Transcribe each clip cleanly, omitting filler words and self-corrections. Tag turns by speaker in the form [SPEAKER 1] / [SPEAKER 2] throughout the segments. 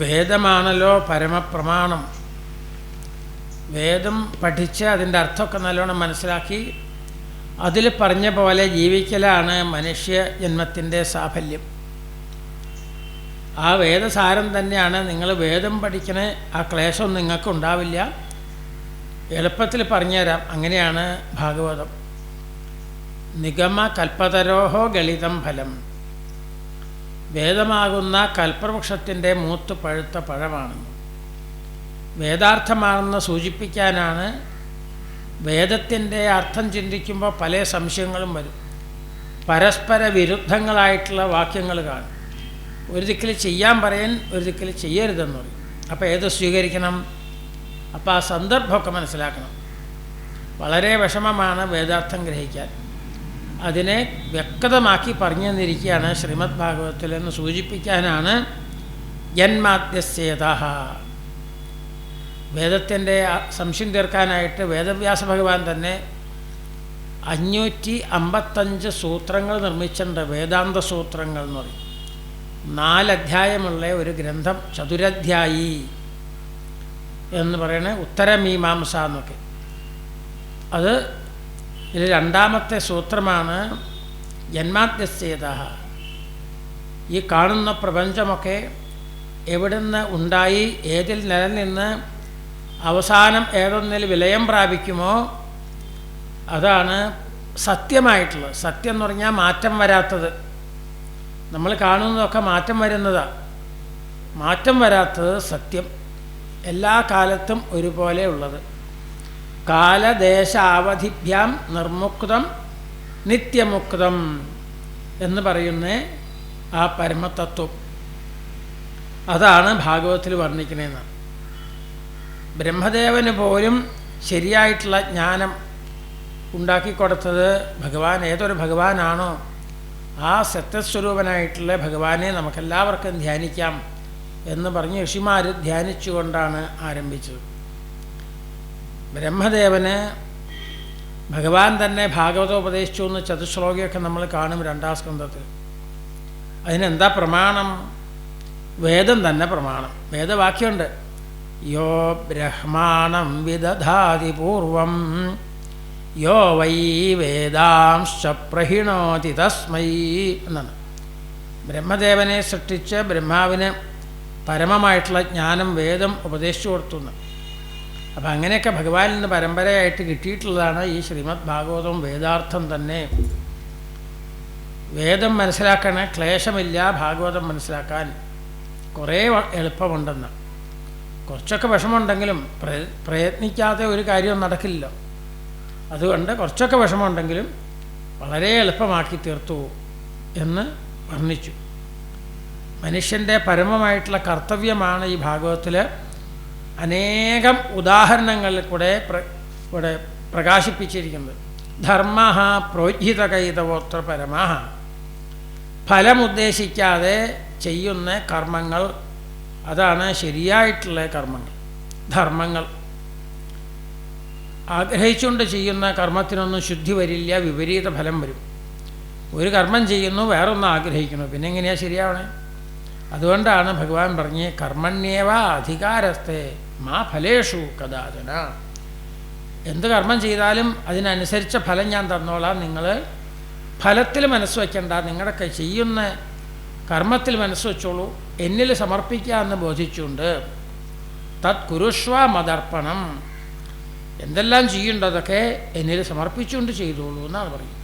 [SPEAKER 1] വേദമാണല്ലോ പരമപ്രമാണം. വേദം പഠിച്ച് അതിൻ്റെ അർത്ഥമൊക്കെ നല്ലോണം മനസ്സിലാക്കി അതിൽ പറഞ്ഞ പോലെ ജീവിക്കലാണ് മനുഷ്യ ജന്മത്തിൻ്റെ സാഫല്യം. ആ വേദസാരം തന്നെയാണ്. നിങ്ങൾ വേദം പഠിക്കണ ആ ക്ലേശം നിങ്ങൾക്കുണ്ടാവില്ല. എളുപ്പത്തിൽ പറഞ്ഞുതരാം. അങ്ങനെയാണ് ഭാഗവതം. നിഗമ കൽപ്പതരോഹോ ഗളിതം ഫലം. വേദമാകുന്ന കൽപ്പവൃക്ഷത്തിൻ്റെ മൂത്ത് പഴുത്ത പഴമാണ്. വേദാർത്ഥമാണെന്ന് സൂചിപ്പിക്കാനാണ്. വേദത്തിൻ്റെ അർത്ഥം ചിന്തിക്കുമ്പോൾ പല സംശയങ്ങളും വരും. പരസ്പര വിരുദ്ധങ്ങളായിട്ടുള്ള വാക്യങ്ങൾ കാണും. ഒരു ദിക്കിൽ ചെയ്യാൻ പറയാൻ, ഒരു ദിക്കിൽ ചെയ്യരുതെന്ന് പറയും. അപ്പോൾ ഏത് സ്വീകരിക്കണം? അപ്പോൾ ആ സന്ദർഭമൊക്കെ മനസ്സിലാക്കണം. വളരെ വിഷമമാണ് വേദാർത്ഥം ഗ്രഹിക്കാൻ. അതിനെ വ്യക്തമാക്കി പറഞ്ഞു തന്നിരിക്കുകയാണ് ശ്രീമദ് ഭാഗവതത്തിൽ എന്ന് സൂചിപ്പിക്കാനാണ് ജന്മാദ്യസ്യേതഃ. വേദത്തിൻ്റെ സംശയം തീർക്കാനായിട്ട് വേദവ്യാസ ഭഗവാൻ തന്നെ 555 സൂത്രങ്ങൾ നിർമ്മിച്ചിട്ടുണ്ട്. വേദാന്ത സൂത്രങ്ങൾ എന്ന് പറയും. 4 അധ്യായമുള്ള ഒരു ഗ്രന്ഥം, ചതുരധ്യായി എന്ന് പറയണ ഉത്തരമീമാംസ എന്നൊക്കെ. അത് ഇതിൽ 2ാമത്തെ സൂത്രമാണ് ജന്മാദ്യസ്യേതഃ. ഈ കാണുന്ന പ്രപഞ്ചമൊക്കെ എവിടുന്ന് ഉണ്ടായി, ഏതിൽ നിലനിന്ന് അവസാനം ഏതൊന്നിൽ വിലയം പ്രാപിക്കുമോ അതാണ് സത്യമായിട്ടുള്ളത്. സത്യം എന്ന് പറഞ്ഞാൽ മാറ്റം വരാത്തത്. നമ്മൾ കാണുന്നതൊക്കെ മാറ്റം വരുന്നതാണ്. മാറ്റം വരാത്തത് സത്യം. എല്ലാ കാലത്തും ഒരുപോലെ ഉള്ളത്. കാലദേശാവധിഭ്യാം നിർമുക്തം നിത്യമുക്തം എന്ന് പറയുന്ന ആ പരമതത്വം അതാണ് ഭാഗവതത്തിൽ വർണ്ണിക്കുന്നതെന്ന്. ബ്രഹ്മദേവന് പോലും ശരിയായിട്ടുള്ള ജ്ഞാനം ഉണ്ടാക്കിക്കൊടുത്തത് ഭഗവാൻ. ഏതൊരു ഭഗവാനാണോ ആ സത്യസ്വരൂപനായിട്ടുള്ള ഭഗവാനെ നമുക്കെല്ലാവർക്കും ധ്യാനിക്കാം എന്ന് പറഞ്ഞ് ഋഷിമാർ ധ്യാനിച്ചുകൊണ്ടാണ് ആരംഭിച്ചത്. ബ്രഹ്മദേവന് ഭഗവാൻ തന്നെ ഭാഗവതം ഉപദേശിച്ചു എന്ന് ചതുശ്ലോകിയൊക്കെ നമ്മൾ കാണും 2ാം സ്കന്ധത്തിൽ. അതിനെന്താ പ്രമാണം? വേദം തന്നെ പ്രമാണം. വേദവാക്യമുണ്ട്. യോ ബ്രഹ്മാണം വിദധാതി പൂർവം യോ വൈ വേദാംശ്ച പ്രഹിണോതി തസ്മൈ എന്നാണ്. ബ്രഹ്മദേവനെ സൃഷ്ടിച്ച് ബ്രഹ്മാവിന് പരമമായിട്ടുള്ള ജ്ഞാനം വേദം ഉപദേശിച്ചു കൊടുത്തുന്നു. അപ്പം അങ്ങനെയൊക്കെ ഭഗവാനിൽ നിന്ന് പരമ്പരയായിട്ട് കിട്ടിയിട്ടുള്ളതാണ് ഈ ശ്രീമദ് ഭാഗവതം. വേദാർത്ഥം തന്നെ. വേദം മനസ്സിലാക്കണ ക്ലേശമില്ല. ഭാഗവതം മനസ്സിലാക്കാൻ കുറേ എളുപ്പമുണ്ടെന്ന്. കുറച്ചൊക്കെ വിഷമമുണ്ടെങ്കിലും പ്രയത്നിക്കാതെ ഒരു കാര്യവും നടക്കില്ലല്ലോ. അതുകൊണ്ട് കുറച്ചൊക്കെ വിഷമമുണ്ടെങ്കിലും വളരെ എളുപ്പമാക്കി തീർത്തു എന്ന് വർണ്ണിച്ചു. മനുഷ്യൻ്റെ പരമമായിട്ടുള്ള കർത്തവ്യമാണ് ഈ ഭാഗവതത്തിൽ അനേകം ഉദാഹരണങ്ങളിൽ കൂടെ പ്രകാശിപ്പിച്ചിരിക്കുന്നത്. ധർമ്മ പ്രോജ്ജിതകൈതവോത്ര പരമ. ഫലമുദ്ദേശിക്കാതെ ചെയ്യുന്ന കർമ്മങ്ങൾ, അതാണ് ശരിയായിട്ടുള്ള കർമ്മങ്ങൾ. ധർമ്മങ്ങൾ ആഗ്രഹിച്ചുകൊണ്ട് ചെയ്യുന്ന കർമ്മത്തിനൊന്നും ശുദ്ധി വരില്ല, വിപരീത ഫലം വരും. ഒരു കർമ്മം ചെയ്യുന്നു, വേറൊന്നും ആഗ്രഹിക്കുന്നു, പിന്നെ എങ്ങനെയാണ് ശരിയാവണേ? അതുകൊണ്ടാണ് ഭഗവാൻ പറഞ്ഞ് കർമ്മണ്യേവ അധികാരസ്ഥേ മാ ഫലേഷു കഥാചന. എന്ത് കർമ്മം ചെയ്താലും അതിനനുസരിച്ച ഫലം ഞാൻ തന്നോളാം. നിങ്ങൾ ഫലത്തിൽ മനസ്സ് വയ്ക്കണ്ട, നിങ്ങളുടെ ചെയ്യുന്ന കർമ്മത്തിൽ മനസ്സ് വച്ചോളൂ, എന്നിൽ സമർപ്പിക്കുക എന്ന് ബോധിച്ചുകൊണ്ട് തത് കുരുഷ്വ മദർപ്പണം. എന്തെല്ലാം ചെയ്യേണ്ടതൊക്കെ എന്നിൽ സമർപ്പിച്ചുകൊണ്ട് ചെയ്തോളൂ എന്നാണ് പറയുന്നത്.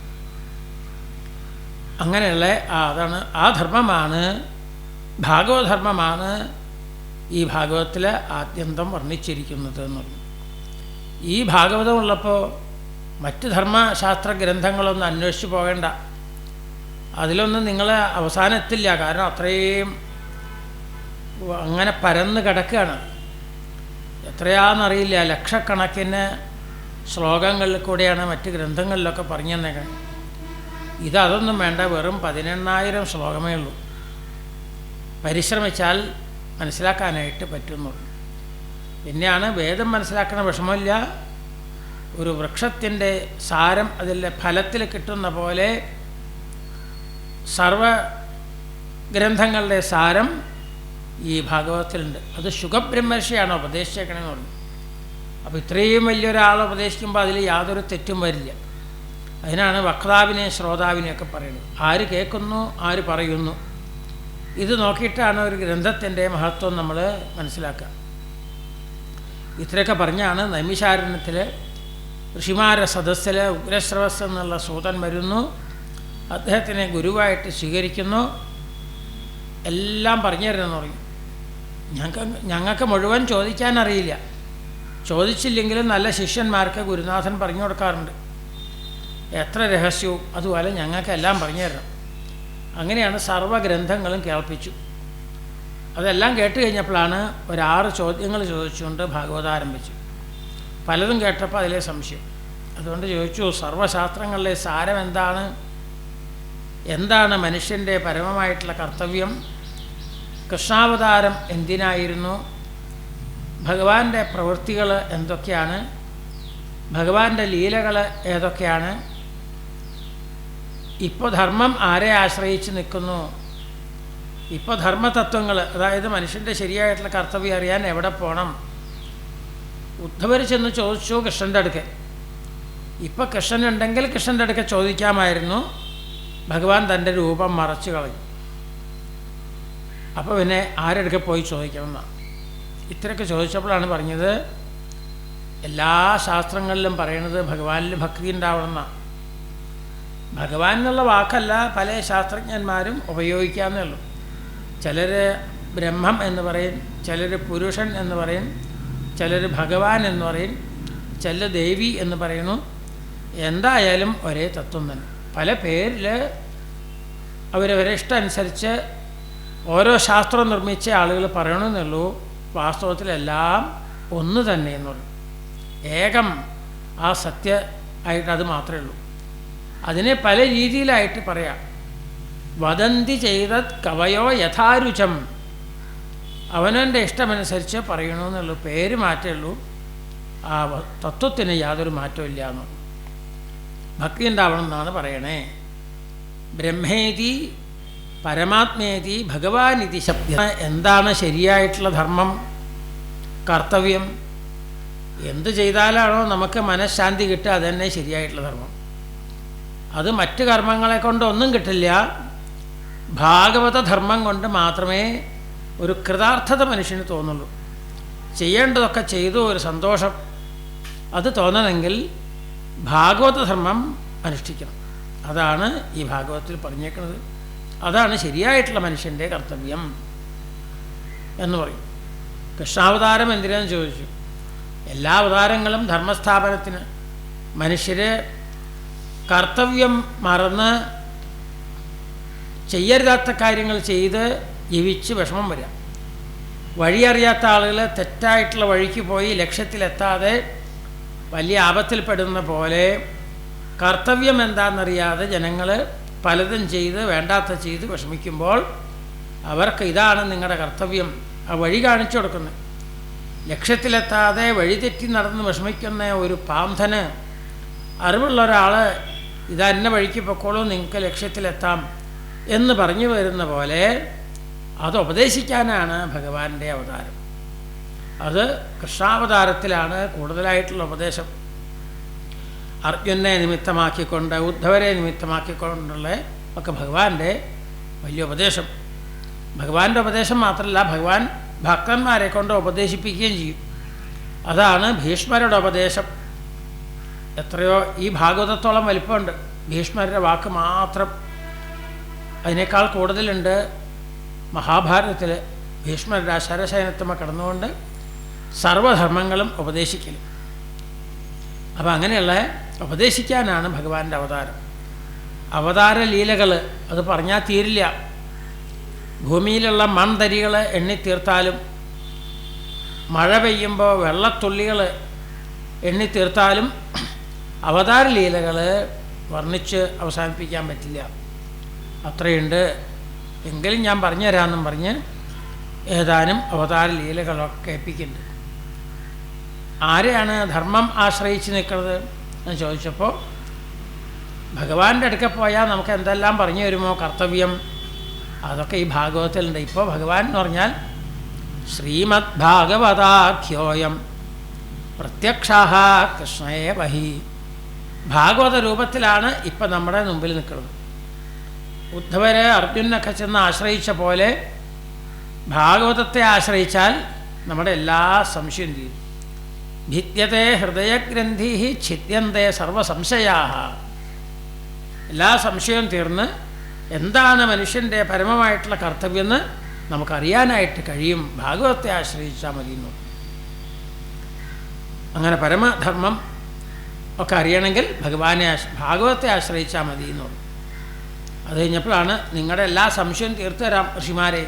[SPEAKER 1] അങ്ങനെയുള്ള അതാണ് ആ ധർമ്മമാണ്, ഭാഗവധർമ്മമാണ് ഈ ഭാഗവതത്തിൽ ആദ്യന്തം വർണ്ണിച്ചിരിക്കുന്നത് എന്ന് പറഞ്ഞു. ഈ ഭാഗവതം ഉള്ളപ്പോൾ മറ്റ് ധർമ്മശാസ്ത്ര ഗ്രന്ഥങ്ങളൊന്നും അന്വേഷിച്ച് പോകേണ്ട. അതിലൊന്നും നിങ്ങൾ അവസാനം എത്തില്ല. കാരണം അത്രയും അങ്ങനെ പരന്ന് കിടക്കുകയാണ്. എത്രയാണെന്നറിയില്ല, ലക്ഷക്കണക്കിന് ശ്ലോകങ്ങളിൽ കൂടെയാണ് മറ്റ് ഗ്രന്ഥങ്ങളിലൊക്കെ പറഞ്ഞു തന്നേക്കുന്നത്. ഇതൊന്നും വേണ്ട, വെറും 18,000 ശ്ലോകമേ ഉള്ളൂ. പരിശ്രമിച്ചാൽ മനസ്സിലാക്കാനായിട്ട് പറ്റുന്നു. പിന്നെയാണ് വേദം മനസ്സിലാക്കണ വിഷമമില്ല. ഒരു വൃക്ഷത്തിൻ്റെ സാരം അതിലെ ഫലത്തിൽ കിട്ടുന്ന പോലെ സർവ ഗ്രന്ഥങ്ങളുടെ സാരം ഈ ഭാഗവതത്തിലുണ്ട്. അത് ശുഖബ്രഹ്മർഷിയാണ് ഉപദേശിച്ചേക്കണമെന്ന് പറഞ്ഞു. അപ്പോൾ ഇത്രയും വലിയൊരാൾ ഉപദേശിക്കുമ്പോൾ അതിൽ യാതൊരു തെറ്റും വരില്ല. അതിനാണ് വക്താവിനെയും ശ്രോതാവിനെയൊക്കെ പറയുന്നത്. ആര് കേൾക്കുന്നു, ആര് പറയുന്നു, ഇത് നോക്കിയിട്ടാണ് ഒരു ഗ്രന്ഥത്തിൻ്റെ മഹത്വം നമ്മൾ മനസ്സിലാക്കുക. ഇത്രയൊക്കെ പറഞ്ഞാണ് നൈമിഷാരണ്യത്തിൽ ഋഷിമാരുടെ സദസ്സിൽ ഉഗ്രശ്രവസ് എന്നുള്ള സൂതൻ വരുന്നു. അദ്ദേഹത്തിനെ ഗുരുവായിട്ട് സ്വീകരിക്കുന്നു. എല്ലാം പറഞ്ഞു തരുമെന്ന് പറയും. ഞങ്ങൾക്ക് മുഴുവൻ ചോദിക്കാനറിയില്ല. ചോദിച്ചില്ലെങ്കിലും നല്ല ശിഷ്യന്മാർക്ക് ഗുരുനാഥൻ പറഞ്ഞു കൊടുക്കാറുണ്ട്. എത്ര രഹസ്യവും അതുപോലെ ഞങ്ങൾക്കെല്ലാം പറഞ്ഞു തരണം. അങ്ങനെയാണ് സർവ്വഗ്രന്ഥങ്ങളും കേൾപ്പിച്ചു. അതെല്ലാം കേട്ട് കഴിഞ്ഞപ്പോഴാണ് ഒരു 6 ചോദ്യങ്ങൾ ചോദിച്ചുകൊണ്ട് ഭാഗവതം ആരംഭിച്ചു. പലതും കേട്ടപ്പോൾ അതിലെ സംശയം. അതുകൊണ്ട് ചോദിച്ചു, സർവ്വശാസ്ത്രങ്ങളിലെ സാരം എന്താണ്? എന്താണ് മനുഷ്യൻ്റെ പരമമായിട്ടുള്ള കർത്തവ്യം? കൃഷ്ണാവതാരം എന്തിനായിരുന്നു? ഭഗവാന്റെ പ്രവൃത്തികൾ എന്തൊക്കെയാണ്? ഭഗവാന്റെ ലീലകൾ ഏതൊക്കെയാണ്? ഇപ്പോൾ ധർമ്മം ആരെ ആശ്രയിച്ച് നിൽക്കുന്നു? ഇപ്പോൾ ധർമ്മതത്വങ്ങൾ, അതായത് മനുഷ്യൻ്റെ ശരിയായിട്ടുള്ള കർത്തവ്യം അറിയാൻ എവിടെ പോകണം? ഉദ്ധവർ ചെന്ന് ചോദിച്ചു കൃഷ്ണൻ്റെ അടുക്കെ. ഇപ്പോൾ കൃഷ്ണനുണ്ടെങ്കിൽ കൃഷ്ണൻ്റെ അടുക്കെ ചോദിക്കാമായിരുന്നു. ഭഗവാൻ തൻ്റെ രൂപം മറച്ചു കളഞ്ഞു. അപ്പോൾ പിന്നെ ആരെടുക്കെ പോയി ചോദിക്കണമെന്നാണ്. ഇത്രയൊക്കെ ചോദിച്ചപ്പോഴാണ് പറഞ്ഞത്, എല്ലാ ശാസ്ത്രങ്ങളിലും പറയണത് ഭഗവാനിൽ ഭക്തി ഉണ്ടാവണമെന്നാണ്. ഭഗവാൻ എന്നുള്ള വാക്കല്ല പല ശാസ്ത്രജ്ഞന്മാരും ഉപയോഗിക്കാമെന്നേ ഉള്ളൂ. ചിലർ ബ്രഹ്മം എന്ന് പറയും, ചിലർ പുരുഷൻ എന്ന് പറയും, ചിലർ ഭഗവാൻ എന്ന് പറയും, ചില ദേവി എന്ന് പറയുന്നു. എന്തായാലും ഒരേ തത്വം തന്നെ. പല പേരിൽ അവരവരെ ഇഷ്ടം അനുസരിച്ച് ഓരോ ശാസ്ത്രം നിർമ്മിച്ച ആളുകൾ പറയണമെന്നുള്ളൂ. വാസ്തവത്തിലെല്ലാം ഒന്ന് തന്നെ എന്ന് പറയും. ഏകം ആ സത്യ ആയിട്ട് അത് മാത്രമേ ഉള്ളൂ. അതിനെ പല രീതിയിലായിട്ട് പറയാം. വദന്തി ചെയ്തത് കവയോ യഥാരുചം, അവനവൻ്റെ ഇഷ്ടമനുസരിച്ച് പറയണമെന്നുള്ളൂ. പേര് മാറ്റമുള്ളൂ, ആ തത്വത്തിന് യാതൊരു മാറ്റവും ഇല്ല എന്ന്. ഭക്തി ഉണ്ടാവണം എന്നാണ് പറയണേ. ബ്രഹ്മേതി പരമാത്മേതി ഭഗവാനിതി ശബ്ദ. എന്താണ് ശരിയായിട്ടുള്ള ധർമ്മം, കർത്തവ്യം? എന്ത് ചെയ്താലാണോ നമുക്ക് മനഃശാന്തി കിട്ടുക, അതുതന്നെ ശരിയായിട്ടുള്ള ധർമ്മം. അത് മറ്റ് കർമ്മങ്ങളെ കൊണ്ടൊന്നും കിട്ടില്ല. ഭാഗവത ധർമ്മം കൊണ്ട് മാത്രമേ ഒരു കൃതാർത്ഥത മനുഷ്യന് തോന്നുള്ളൂ. ചെയ്യേണ്ടതൊക്കെ ചെയ്തു ഒരു സന്തോഷം അത് തോന്നണമെങ്കിൽ ഭാഗവത ധർമ്മം അനുഷ്ഠിക്കണം. അതാണ് ഈ ഭാഗവതത്തിൽ പറഞ്ഞേക്കുന്നത്. അതാണ് ശരിയായിട്ടുള്ള മനുഷ്യൻ്റെ കർത്തവ്യം എന്ന് പറയും. കൃഷ്ണാവതാരം എന്തിനാന്ന് ചോദിച്ചു. എല്ലാ അവതാരങ്ങളും ധർമ്മസ്ഥാപനത്തിന്. മനുഷ്യർ കർത്തവ്യം മറന്ന് ചെയ്യരുതാത്ത കാര്യങ്ങൾ ചെയ്ത് ജീവിച്ച് വിഷമം വരിക. വഴിയറിയാത്ത ആളുകൾ തെറ്റായിട്ടുള്ള വഴിക്ക് പോയി ലക്ഷ്യത്തിലെത്താതെ വലിയ ആപത്തിൽപ്പെടുന്ന പോലെ കർത്തവ്യം എന്താണെന്നറിയാതെ ജനങ്ങൾ പലതും ചെയ്ത് വേണ്ടാത്ത ചെയ്ത് വിഷമിക്കുമ്പോൾ അവർക്ക് ഇതാണ് നിങ്ങളുടെ കർത്തവ്യം, ആ വഴി കാണിച്ചു കൊടുക്കുന്നത്. ലക്ഷ്യത്തിലെത്താതെ വഴിതെറ്റി നടന്ന് വിഷമിക്കുന്ന ഒരു പാന്തന് അറിവുള്ള ഒരാൾ ഇതാ എന്നെ വഴിക്ക് പൊക്കോളൂ, നിങ്ങൾക്ക് ലക്ഷ്യത്തിലെത്താം എന്ന് പറഞ്ഞു വരുന്ന പോലെ അത് ഉപദേശിക്കാനാണ് ഭഗവാന്റെ അവതാരം. അത് കൃഷ്ണാവതാരത്തിലാണ് കൂടുതലായിട്ടുള്ള ഉപദേശം. അർജുനെ നിമിത്തമാക്കിക്കൊണ്ട് ഉദ്ധവരെ നിമിത്തമാക്കിക്കൊണ്ടുള്ള ഒക്കെ ഭഗവാന്റെ വലിയ ഉപദേശം. ഭഗവാന്റെ ഉപദേശം മാത്രമല്ല, ഭഗവാൻ ഭക്തന്മാരെ കൊണ്ട് ഉപദേശിപ്പിക്കുകയും ചെയ്യും. അതാണ് ഭീഷ്മരുടെ ഉപദേശം. എത്രയോ ഈ ഭാഗവതത്തോളം വലിപ്പമുണ്ട്. ഭീഷ്മരുടെ വാക്ക് മാത്രം അതിനേക്കാൾ കൂടുതലുണ്ട് മഹാഭാരതത്തിൽ. ഭീഷ്മരുടെ ശരശയനത്തമ്മ കടന്നുകൊണ്ട് സർവധർമ്മങ്ങളും ഉപദേശിക്കലും. അപ്പം അങ്ങനെയുള്ള ഉപദേശിക്കാനാണ് ഭഗവാന്റെ അവതാരം. അവതാര ലീലകൾ അത് പറഞ്ഞാൽ തീരില്ല. ഭൂമിയിലുള്ള മൺതരികൾ എണ്ണിത്തീർത്താലും, മഴ പെയ്യുമ്പോൾ വെള്ളത്തുള്ളികൾ എണ്ണിത്തീർത്താലും അവതാര ലീലകൾ വർണ്ണിച്ച് അവസാനിപ്പിക്കാൻ പറ്റില്ല. അത്രയുണ്ട്. എങ്കിലും ഞാൻ പറഞ്ഞു തരാമെന്നും പറഞ്ഞ് ഏതാനും അവതാര ലീലകളൊക്കെ കേൾപ്പിക്കുന്നുണ്ട്. ആരെയാണ് ധർമ്മം ആശ്രയിച്ച് നിൽക്കുന്നത് എന്ന് ചോദിച്ചപ്പോൾ, ഭഗവാന്റെ അടുക്ക പോയാൽ നമുക്ക് എന്തെല്ലാം പറഞ്ഞു വരുമോ കർത്തവ്യം, അതൊക്കെ ഈ ഭാഗവതത്തിലുണ്ട്. ഇപ്പോൾ ഭഗവാൻ എന്ന് പറഞ്ഞാൽ ശ്രീമദ്ഭാഗവതാഖ്യോയം പ്രത്യക്ഷഃ കൃഷ്ണയേവ ഹി. ഭാഗവത രൂപത്തിലാണ് ഇപ്പം നമ്മുടെ മുമ്പിൽ നിൽക്കുന്നത്. ഉദ്ധവരെ അർജുനൊക്കെ ചെന്ന് ആശ്രയിച്ച പോലെ ഭാഗവതത്തെ ആശ്രയിച്ചാൽ നമ്മുടെ എല്ലാ സംശയം തീരും. ഭിദ്യത്തെ ഹൃദയഗ്രന്ഥി ഛിദ്യന്തേ സർവസംശയാഃ. എല്ലാ സംശയവും തീർന്ന് എന്താണ് മനുഷ്യൻ്റെ പരമമായിട്ടുള്ള കർത്തവ്യമെന്ന് നമുക്കറിയാനായിട്ട് കഴിയും. ഭാഗവതത്തെ ആശ്രയിച്ചാൽ മതി എന്ന്. അങ്ങനെ പരമധർമ്മം ഒക്കെ അറിയണമെങ്കിൽ ഭാഗവതത്തെ ആശ്രയിച്ചാൽ മതി എന്ന് പറഞ്ഞു. അത് കഴിഞ്ഞപ്പോഴാണ് നിങ്ങളുടെ എല്ലാ സംശയവും തീർത്തു തരാം ഋഷിമാരെ.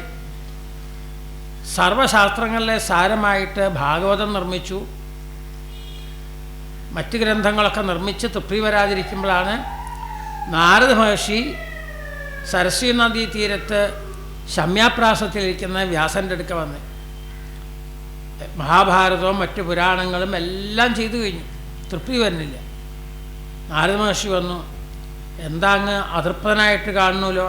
[SPEAKER 1] സർവശാസ്ത്രങ്ങളിലെ സാരമായിട്ട് ഭാഗവതം നിർമ്മിച്ചു. മറ്റ് ഗ്രന്ഥങ്ങളൊക്കെ നിർമ്മിച്ച് തൃപ്തി വരാതിരിക്കുമ്പോഴാണ് നാരദ മഹർഷി സരസ്വതി നദീ തീരത്ത് ശമ്യാപ്രാസത്തിലിരിക്കുന്ന വ്യാസൻ്റെ അടുക്ക വന്ന് മഹാഭാരതവും മറ്റ് പുരാണങ്ങളും എല്ലാം ചെയ്തു കഴിഞ്ഞു. തൃപ്തി വരുന്നില്ല. നാരദ മഹർഷി വന്നു. എന്താ അങ്ങ് അതൃപ്തനായിട്ട് കാണുമല്ലോ?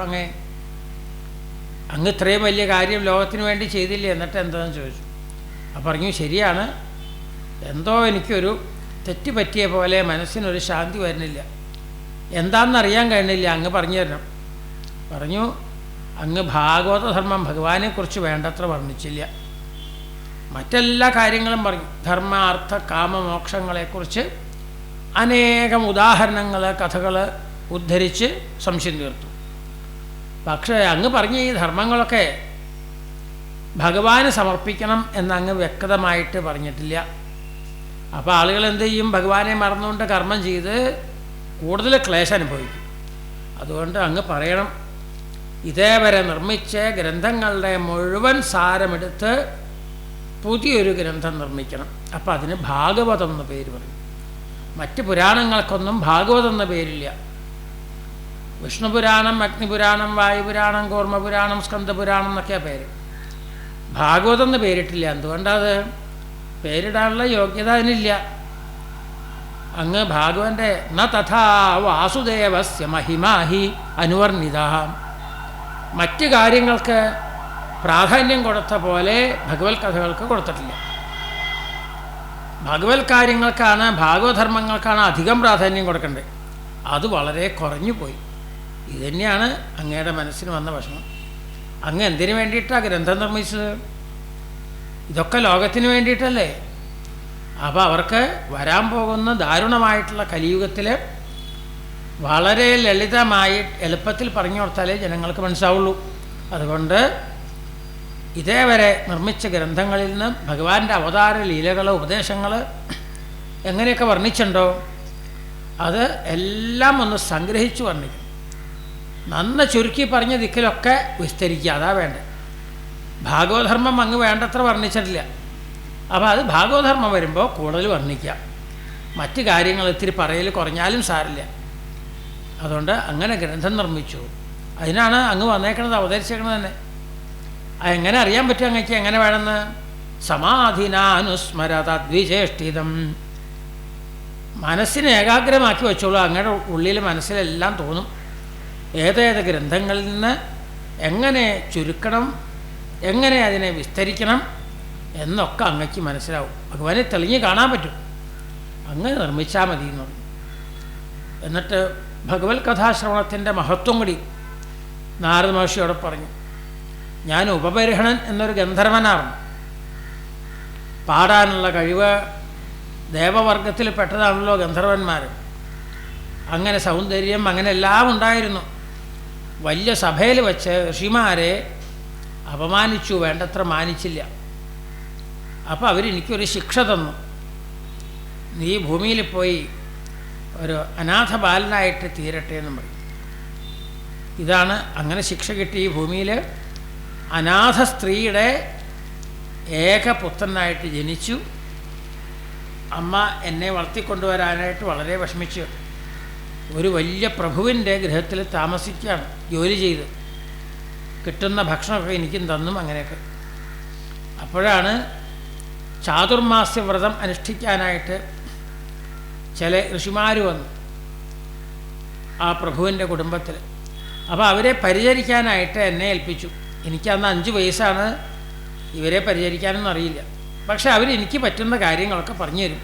[SPEAKER 1] അങ്ങ് ഇത്രയും വലിയ കാര്യം ലോകത്തിന് വേണ്ടി ചെയ്തില്ലേ, എന്നിട്ട് എന്താണെന്ന് ചോദിച്ചു. അപ്പം പറഞ്ഞു, ശരിയാണ്, എന്തോ എനിക്കൊരു തെറ്റ് പറ്റിയ പോലെ മനസ്സിനൊരു ശാന്തി വരുന്നില്ല. എന്താണെന്നറിയാൻ കഴിഞ്ഞില്ല, അങ്ങ് പറഞ്ഞു തരണം. പറഞ്ഞു, അങ്ങ് ഭാഗവതധർമ്മം ഭഗവാനെക്കുറിച്ച് വേണ്ടത്ര വർണ്ണിച്ചില്ല. മറ്റെല്ലാ കാര്യങ്ങളും പറഞ്ഞു. ധർമ്മ അർത്ഥ കാമ മോക്ഷങ്ങളെക്കുറിച്ച് അനേകം ഉദാഹരണങ്ങൾ കഥകൾ ഉദ്ധരിച്ച് സംശയം തീർത്തു. പക്ഷേ അങ്ങ് പറഞ്ഞ ഈ ധർമ്മങ്ങളൊക്കെ ഭഗവാന് സമർപ്പിക്കണം എന്നങ്ങ് വ്യക്തമായിട്ട് പറഞ്ഞിട്ടില്ല. അപ്പോൾ ആളുകൾ എന്ത് ചെയ്യും? ഭഗവാനെ മറന്നുകൊണ്ട് കർമ്മം ചെയ്ത് കൂടുതൽ ക്ലേശം അനുഭവിക്കും. അതുകൊണ്ട് അങ്ങ് പറയണം, ഇതേവരെ നിർമ്മിച്ച ഗ്രന്ഥങ്ങളുടെ മുഴുവൻ സാരമെടുത്ത് പുതിയൊരു ഗ്രന്ഥം നിർമ്മിക്കണം. അപ്പം അതിന് ഭാഗവതം എന്ന പേര് പറയും. മറ്റ് പുരാണങ്ങൾക്കൊന്നും ഭാഗവതം എന്ന പേരില്ല. വിഷ്ണുപുരാണം, അഗ്നിപുരാണം, വായുപുരാണം, കൂർമ്മപുരാണം, സ്കന്ദപുരാണം എന്നൊക്കെയാണ് പേര്. ഭാഗവതം എന്ന് പേരിട്ടില്ല. എന്തുകൊണ്ടത്? പേരിടാനുള്ള യോഗ്യത അതിനില്ല. അങ്ങ് ഭാഗവന്റെ ന തഥാ വാസുദേവസ്യ മഹിമാഹി അനുവർണിത. മറ്റ് കാര്യങ്ങൾക്ക് പ്രാധാന്യം കൊടുത്ത പോലെ ഭഗവത് കഥകൾക്ക് കൊടുത്തിട്ടില്ല. ഭഗവത് കാര്യങ്ങൾക്കാണ്, ഭാഗവധർമ്മങ്ങൾക്കാണ് അധികം പ്രാധാന്യം കൊടുക്കേണ്ടത്. അത് വളരെ കുറഞ്ഞു പോയി. ഇത് തന്നെയാണ് അങ്ങയുടെ മനസ്സിന് വന്ന വിഷമം. അങ്ങ് എന്തിനു വേണ്ടിയിട്ടാണ് ഗ്രന്ഥം നിർമ്മിച്ചത്? ഇതൊക്കെ ലോകത്തിന് വേണ്ടിയിട്ടല്ലേ? അപ്പോൾ അവർക്ക് വരാൻ പോകുന്ന ദാരുണമായിട്ടുള്ള കലിയുഗത്തിൽ വളരെ ലളിതമായി എളുപ്പത്തിൽ പറഞ്ഞു കൊടുത്താലേ ജനങ്ങൾക്ക് മനസ്സിലാവുള്ളൂ. അതുകൊണ്ട് ഇതേവരെ നിർമ്മിച്ച ഗ്രന്ഥങ്ങളിൽ നിന്ന് ഭഗവാന്റെ അവതാര ലീലകൾ, ഉപദേശങ്ങൾ എങ്ങനെയൊക്കെ വർണ്ണിച്ചിട്ടുണ്ടോ അത് എല്ലാം ഒന്ന് സംഗ്രഹിച്ചു വർണ്ണിക്കും. നന്ന ചുരുക്കി പറഞ്ഞ ദിക്കിലൊക്കെ വിസ്തരിക്കുക. അതാ വേണ്ടത്. ഭാഗവധർമ്മം അങ്ങ് വേണ്ടത്ര വർണ്ണിച്ചിട്ടില്ല. അപ്പോൾ അത് ഭാഗവധർമ്മം വരുമ്പോൾ കൂടുതൽ വർണ്ണിക്കുക. മറ്റ് കാര്യങ്ങൾ ഇത്തിരി പറയൽ കുറഞ്ഞാലും സാരില്ല. അതുകൊണ്ട് അങ്ങനെ ഗ്രന്ഥം നിർമ്മിച്ചു. അതിനാണ് അങ്ങ് വന്നേക്കണത്, അവതരിച്ചേക്കണത് തന്നെ. അതെങ്ങനെ അറിയാൻ പറ്റും അങ്ങക്ക് എങ്ങനെ വേണമെന്ന്? സമാധിനാനുസ്മര തദ്വിചേഷ്ടിതം. മനസ്സിനെ ഏകാഗ്രമാക്കി വെച്ചോളൂ. അങ്ങയുടെ ഉള്ളിൽ മനസ്സിലെല്ലാം തോന്നും. ഏതേത് ഗ്രന്ഥങ്ങളിൽ നിന്ന് എങ്ങനെ ചുരുക്കണം, എങ്ങനെ അതിനെ വിസ്തരിക്കണം എന്നൊക്കെ അങ്ങക്ക് മനസ്സിലാവും. ഭഗവാനെ തെളിഞ്ഞ് കാണാൻ പറ്റും. അങ്ങ് നിർമ്മിച്ചാൽ മതി എന്ന് പറഞ്ഞു. എന്നിട്ട് ഭഗവത് കഥാശ്രവണത്തിൻ്റെ മഹത്വം കൂടി നാരദ മഹർഷിയോട് പറഞ്ഞു. ഞാൻ ഉപബരിഹണൻ എന്നൊരു ഗന്ധർവനാണ്. പാടാനുള്ള കഴിവ് ദേവവർഗത്തിൽ പെട്ടതാണല്ലോ ഗന്ധർവന്മാർ. അങ്ങനെ സൗന്ദര്യം അങ്ങനെ എല്ലാം ഉണ്ടായിരുന്നു. വലിയ സഭയിൽ വെച്ച് ഋഷിമാരെ അപമാനിച്ചു, വേണ്ടത്ര മാനിച്ചില്ല. അപ്പോൾ അവരെനിക്കൊരു ശിക്ഷ തന്നു. നീ ഭൂമിയിൽ പോയി ഒരു അനാഥ ബാലനായിട്ട് തീരട്ടെ എന്ന് പറയും. ഇതാണ് അങ്ങനെ ശിക്ഷ കിട്ടി. ഈ ഭൂമിയിൽ അനാഥ സ്ത്രീയുടെ ഏകപുത്രനായിട്ട് ജനിച്ചു. അമ്മ എന്നെ വളർത്തിക്കൊണ്ടുവരാനായിട്ട് വളരെ വിഷമിച്ചു. ഒരു വലിയ പ്രഭുവിൻ്റെ ഗൃഹത്തിൽ താമസിക്കുകയാണ്, ജോലി ചെയ്ത്. കിട്ടുന്ന ഭക്ഷണമൊക്കെ എനിക്കും തന്നും അങ്ങനെയൊക്കെ. അപ്പോഴാണ് ചാതുർമാസ്യ വ്രതം അനുഷ്ഠിക്കാനായിട്ട് ചില ഋഷിമാർ വന്നു ആ പ്രഭുവിൻ്റെ കുടുംബത്തിൽ. അപ്പോൾ അവരെ പരിചരിക്കാനായിട്ട് എന്നെ ഏൽപ്പിച്ചു. എനിക്കന്ന് 5 വയസ്സാണ്. ഇവരെ പരിചരിക്കാനൊന്നും അറിയില്ല. പക്ഷെ അവരെനിക്ക് പറ്റുന്ന കാര്യങ്ങളൊക്കെ പറഞ്ഞു തരും.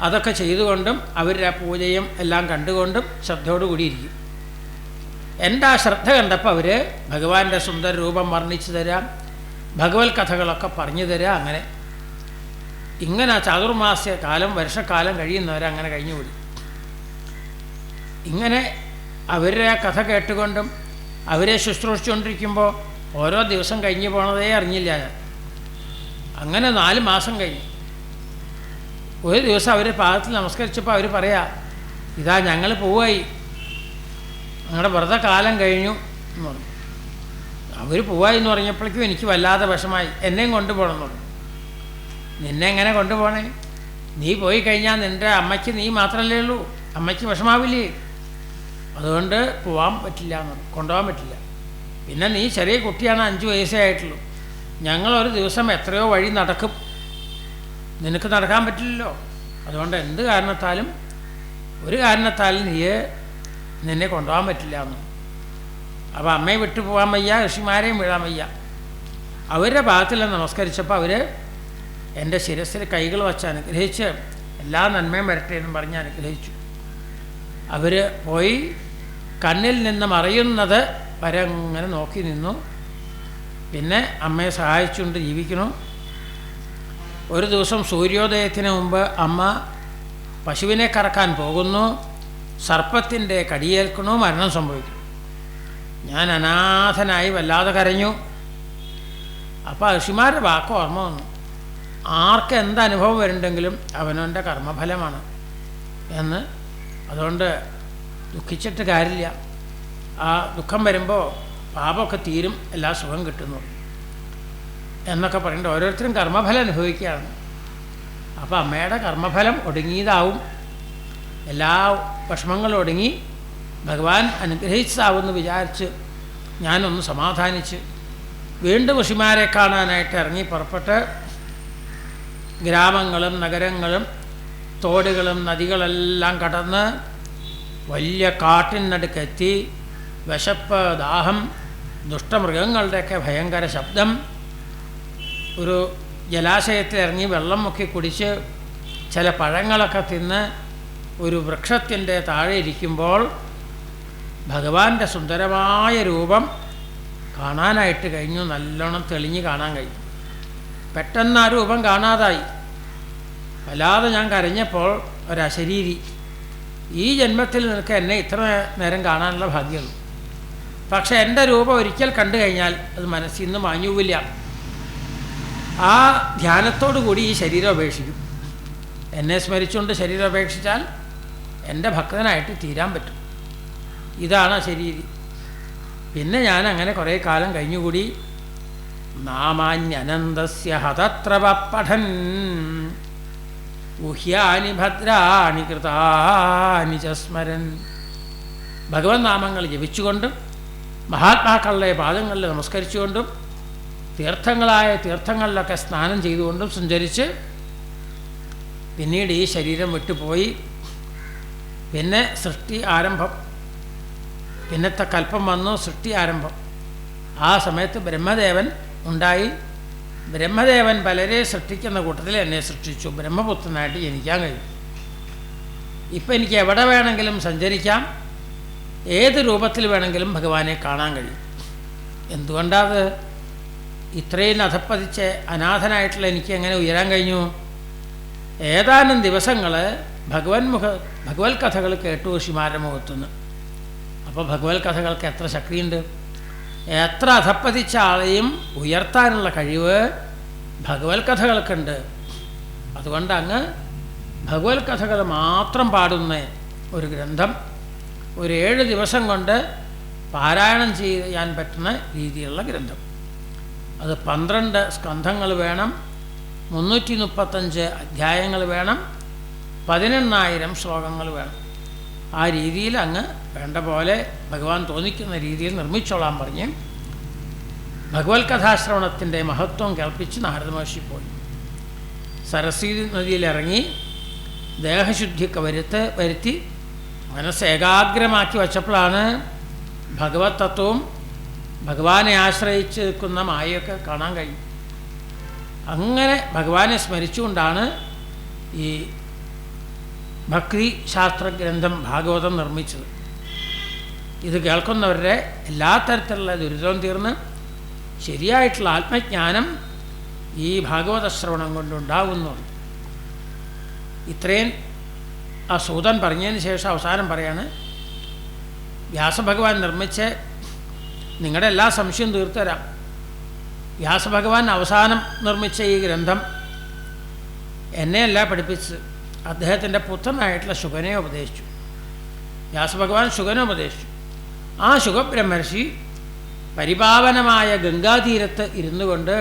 [SPEAKER 1] അതൊക്കെ ചെയ്തുകൊണ്ടും അവരുടെ പൂജയും എല്ലാം കണ്ടുകൊണ്ടും ശ്രദ്ധയോടുകൂടി ഇരിക്കും. എൻ്റെ ആ ശ്രദ്ധ കണ്ടപ്പോൾ അവർ ഭഗവാന്റെ സുന്ദര രൂപം വർണ്ണിച്ചു തരാം, ഭഗവത് കഥകളൊക്കെ പറഞ്ഞു തരാം. ഇങ്ങനെ ചാതുർമാസ്യ കാലം, വർഷക്കാലം കഴിയുന്നവരങ്ങനെ കഴിഞ്ഞുകൂടി. ഇങ്ങനെ അവരുടെ ആ കഥ കേട്ടുകൊണ്ടും അവരെ ശുശ്രൂഷിച്ചുകൊണ്ടിരിക്കുമ്പോൾ ഓരോ ദിവസം കഴിഞ്ഞു പോണതേ അറിഞ്ഞില്ല ഞാൻ. അങ്ങനെ 4 മാസം കഴിഞ്ഞു. ഒരു ദിവസം അവർ പാദത്തിൽ നമസ്കരിച്ചപ്പോൾ അവർ പറയാ, ഇതാ ഞങ്ങൾ പോവായി, ഞങ്ങളുടെ വെറുതെ കാലം കഴിഞ്ഞു എന്ന് പറഞ്ഞു. അവർ പോവായി എന്ന് പറഞ്ഞപ്പോഴേക്കും എനിക്ക് വല്ലാതെ വിഷമായി. എന്നെയും കൊണ്ടുപോകണം എന്ന് പറഞ്ഞു. നിന്നെ എങ്ങനെ കൊണ്ടുപോകണേ? നീ പോയി കഴിഞ്ഞാൽ നിൻ്റെ അമ്മയ്ക്ക് നീ മാത്രമല്ലേ ഉള്ളൂ, അമ്മയ്ക്ക് വിഷമാവില്ലേ? അതുകൊണ്ട് പോകാൻ പറ്റില്ല എന്ന് പറഞ്ഞു, കൊണ്ടുപോകാൻ പറ്റില്ല. പിന്നെ നീ ചെറിയ കുട്ടിയാണ്, 5 വയസ്സേ ആയിട്ടുള്ളൂ. ഞങ്ങളൊരു ദിവസം എത്രയോ വഴി നടക്കും, നിനക്ക് നടക്കാൻ പറ്റില്ലല്ലോ. അതുകൊണ്ട് എന്ത് കാരണത്താലും ഒരു കാരണത്താലും നിന്നെ കൊണ്ടുപോകാൻ പറ്റില്ല എന്ന്. അപ്പോൾ അമ്മയെ വിട്ടു പോകാൻ വയ്യ, ഋഷിമാരെയും വിടാൻ വയ്യ. അവരുടെ ഭാഗത്തിൽ നമസ്കരിച്ചപ്പോൾ അവർ എൻ്റെ ശിരസ്സിൽ കൈകൾ വച്ച് അനുഗ്രഹിച്ച് എല്ലാ നന്മയും വരട്ടെ എന്നും പറഞ്ഞ് അനുഗ്രഹിച്ചു. അവർ പോയി കണ്ണിൽ നിന്ന് മറയുന്നത് വരെ അങ്ങനെ നോക്കി നിന്നു. പിന്നെ അമ്മയെ സഹായിച്ചുകൊണ്ട് ജീവിക്കുന്നു. ഒരു ദിവസം സൂര്യോദയത്തിന് മുമ്പ് അമ്മ പശുവിനെ കറക്കാൻ പോകുന്നു. സർപ്പത്തിൻ്റെ കടിയേൽക്കണു, മരണം സംഭവിക്കുന്നു. ഞാൻ അനാഥനായി വല്ലാതെ കരഞ്ഞു. അപ്പോൾ ഋഷിമാരുടെ വാക്ക് ഓർമ്മ വന്നു, ആർക്ക് എന്തനുഭവം വരുന്നുണ്ടെങ്കിലും അവനവൻ്റെ കർമ്മഫലമാണ് എന്ന്. അതുകൊണ്ട് ദുഃഖിച്ചിട്ട് കാര്യമില്ല. ആ ദുഃഖം വരുമ്പോൾ പാപമൊക്കെ തീരും, എല്ലാ സുഖം കിട്ടുന്നു എന്നൊക്കെ പറയുന്നുണ്ട്. ഓരോരുത്തരും കർമ്മഫലം അനുഭവിക്കുകയാണ്. അപ്പോൾ അമ്മയുടെ കർമ്മഫലം ഒടുങ്ങിയതാവും, എല്ലാ വിഷമങ്ങളും ഒടുങ്ങി ഭഗവാൻ അനുഗ്രഹിച്ചതാവുമെന്ന് വിചാരിച്ച് ഞാനൊന്ന് സമാധാനിച്ച് വീണ്ടും ഋഷിമാരെ കാണാനായിട്ട് ഇറങ്ങി പുറപ്പെട്ട് ഗ്രാമങ്ങളും നഗരങ്ങളും തോടുകളും നദികളെല്ലാം കടന്ന് വലിയ കാട്ടിനടുക്കെത്തി. വിശപ്പ്, ദാഹം, ദുഷ്ടമൃഗങ്ങളുടെയൊക്കെ ഭയങ്കര ശബ്ദം. ഒരു ജലാശയത്തിലിറങ്ങി വെള്ളം മുക്കി കുടിച്ച് ചില പഴങ്ങളൊക്കെ തിന്ന് ഒരു വൃക്ഷത്തിൻ്റെ താഴെ ഇരിക്കുമ്പോൾ ഭഗവാന്റെ സുന്ദരമായ രൂപം കാണാനായിട്ട് കഴിഞ്ഞു. നല്ലോണം തെളിഞ്ഞ് കാണാൻ കഴിഞ്ഞു. പെട്ടെന്ന് ആ രൂപം കാണാതായി. വല്ലാതെ ഞാൻ കരഞ്ഞപ്പോൾ ഒരശരീരി, ഈ ജന്മത്തിൽ നിനക്ക് എന്നെ ഇത്ര നേരം കാണാനുള്ള ഭാഗ്യമുള്ളൂ. പക്ഷെ എൻ്റെ രൂപം ഒരിക്കൽ കണ്ടു കഴിഞ്ഞാൽ അത് മനസ്സിൽ നിന്ന് മാഞ്ഞുപോവില്ല. ആ ധ്യാനത്തോടു കൂടി ഈ ശരീരം ഉപേക്ഷിക്കും. എന്നെ സ്മരിച്ചുകൊണ്ട് ശരീരം ഉപേക്ഷിച്ചാൽ എൻ്റെ ഭക്തനായിട്ട് തീരാൻ പറ്റും. ഇതാണ് ശരീരം. പിന്നെ ഞാൻ അങ്ങനെ കുറേ കാലം കഴിഞ്ഞുകൂടി. നാമാന്യനന്ദസ്യ ഹതത്രവ പഠൻ ഊഹ്യാനി ഭദ്രാണി കൃതാനി ച സ്മരൻ. ഭഗവത് നാമങ്ങൾ ജപിച്ചുകൊണ്ടും മഹാത്മാക്കളുടെ പാദങ്ങളിൽ നമസ്കരിച്ചുകൊണ്ടും തീർത്ഥങ്ങളായ തീർത്ഥങ്ങളിലൊക്കെ സ്നാനം ചെയ്തുകൊണ്ടും സഞ്ചരിച്ച് പിന്നീട് ഈ ശരീരം വിട്ടുപോയി. പിന്നെ സൃഷ്ടി ആരംഭം, പിന്നത്തെ കൽപ്പം വന്നു, സൃഷ്ടി ആരംഭം. ആ സമയത്ത് ബ്രഹ്മദേവൻ ഉണ്ടായി. ബ്രഹ്മദേവൻ പലരെ സൃഷ്ടിക്കുന്ന കൂട്ടത്തിൽ എന്നെ സൃഷ്ടിച്ചു. ബ്രഹ്മപുത്രനായിട്ട് ജനിക്കാൻ കഴിയും. ഇപ്പം എനിക്ക് എവിടെ വേണമെങ്കിലും സഞ്ചരിക്കാം, ഏത് രൂപത്തിൽ വേണമെങ്കിലും ഭഗവാനെ കാണാൻ കഴിയും. എന്തുകൊണ്ടാത്? ഇത്രയും അധപ്പതിച്ച് അനാഥനായിട്ടുള്ള എനിക്ക് എങ്ങനെ ഉയരാൻ കഴിഞ്ഞു? ഏതാനും ദിവസങ്ങൾ ഭഗവത് കഥകൾ കേട്ടു ഋഷിമാരുടെ മുഖത്തുനിന്ന്. അപ്പോൾ ഭഗവത് കഥകൾക്ക് എത്ര ശക്തിയുണ്ട്! എത്ര അധപ്പതിച്ച ആളെയും ഉയർത്താനുള്ള കഴിവ് ഭഗവത് കഥകൾക്കുണ്ട്. അതുകൊണ്ട് അങ്ങ് ഭഗവത് കഥകൾ മാത്രം പാടുന്ന ഒരു ഗ്രന്ഥം ഒരു 7 ദിവസം കൊണ്ട് പാരായണം ചെയ്യാൻ പറ്റുന്ന രീതിയിലുള്ള ഗ്രന്ഥം. അത് 12 സ്കന്ധങ്ങൾ വേണം, 335 അധ്യായങ്ങൾ വേണം, 18,000 ശ്ലോകങ്ങൾ വേണം. ആ രീതിയിൽ അങ്ങ് വേണ്ട പോലെ ഭഗവാൻ തോന്നിക്കുന്ന രീതിയിൽ നിർമ്മിച്ചോളാൻ പറഞ്ഞ് ഭഗവത് കഥാശ്രവണത്തിൻ്റെ മഹത്വം കേൾപ്പിച്ച് നാരദ മഹർഷി പോയി. സരസ്വതി നദിയിലിറങ്ങി ദേഹശുദ്ധിയൊക്കെ വരുത്തി മനസ്സ് ഏകാഗ്രമാക്കി വച്ചപ്പോഴാണ് ഭഗവത് തത്വവും ഭഗവാനെ ആശ്രയിച്ച് നിൽക്കുന്ന മായയൊക്കെ കാണാൻ കഴിയും. അങ്ങനെ ഭഗവാനെ സ്മരിച്ചുകൊണ്ടാണ് ഈ ഭക്തി ശാസ്ത്രഗ്രന്ഥം ഭാഗവതം നിർമ്മിച്ചത്. ഇത് കേൾക്കുന്നവരുടെ എല്ലാ തരത്തിലുള്ള ദുരിതവും തീർന്ന് ശരിയായിട്ടുള്ള ആത്മജ്ഞാനം ഈ ഭാഗവത ശ്രവണം കൊണ്ടുണ്ടാകുന്നുണ്ട്. ഇത്രയും ആ സൂതൻ പറഞ്ഞതിന് ശേഷം അവസാനം പറയാണ്, വ്യാസഭഗവാൻ നിർമ്മിച്ച് നിങ്ങളുടെ എല്ലാ സംശയവും തീർത്തുതരാം. വ്യാസഭഗവാൻ അവസാനം നിർമ്മിച്ച ഈ ഗ്രന്ഥം എന്നെയല്ല പഠിപ്പിച്ച് അദ്ദേഹത്തിൻ്റെ പുത്രനായിട്ടുള്ള ശുഗനെ ഉപദേശിച്ചു. വ്യാസഭഗവാൻ ശുഗനെ ഉപദേശിച്ചു. ആ ശുഗബ്രഹ്മർഷി പരിപാവനമായ ഗംഗാതീരത്ത് ഇരുന്നു കൊണ്ട്